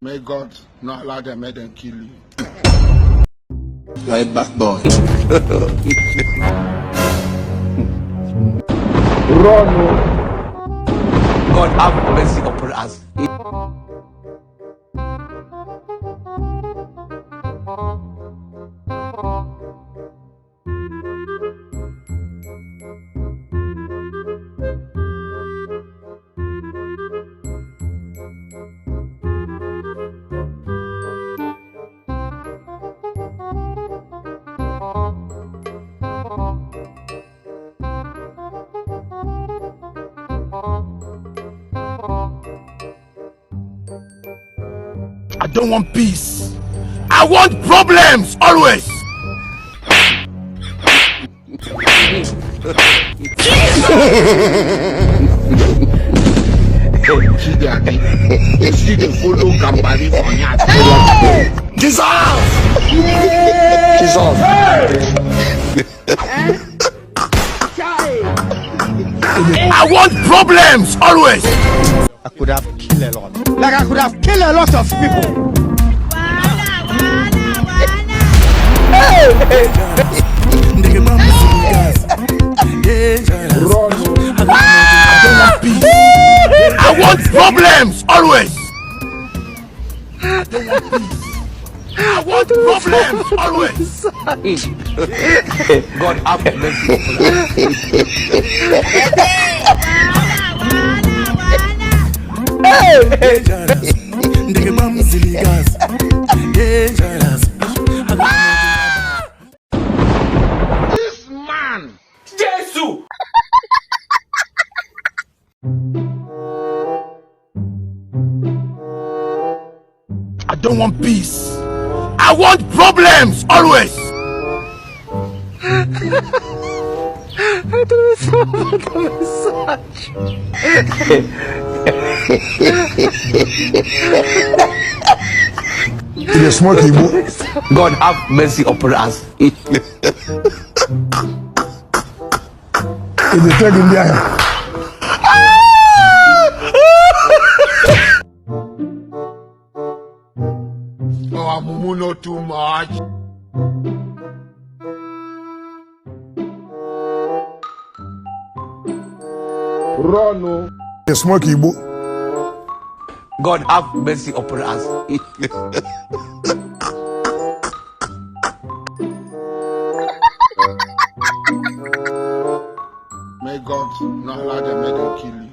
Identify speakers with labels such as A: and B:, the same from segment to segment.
A: May God not allow them, make them kill you.
B: You are a bad boy.
A: Run.
B: God have mercy upon us.
A: I don't want peace. I want problems always. You see the follow Gambari for Jesus! Jesus! I want problems always.
C: I could have killed a lot. Like I could have killed a lot of people.
A: I want problems always. I want problems always.
B: God have mercy upon
A: This man,
B: Jesus.
A: I don't want peace. I want problems always.
B: God have mercy upon us.
A: Oh, I'm not too much. Run.
D: The smoke Igbo.
B: God have mercy upon us.
A: May God not allow them, make them kill you.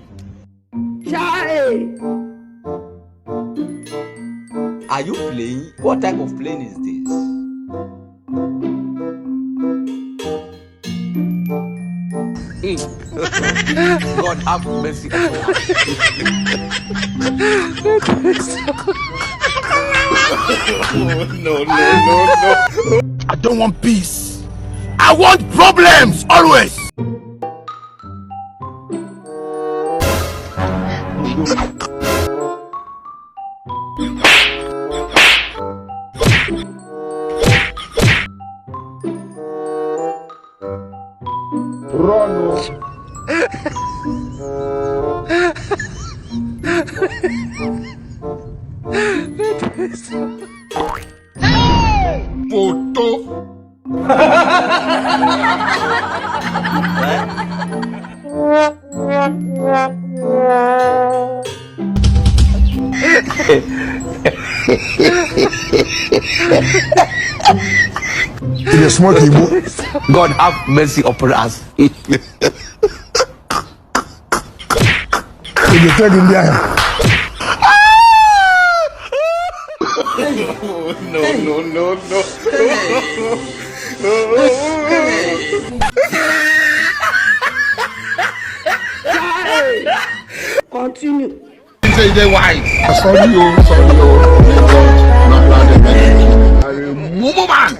B: Are you playing? What type of plane is this? God have mercy upon us.
A: No. I don't want peace. I want problems always. Run. Photo.
D: The smoke Igbo.
B: God have mercy upon us.
D: The third India.
A: No.
E: Continue.
A: Say they wise. Sorry, oh. May God not allow them, make them kill you. Man.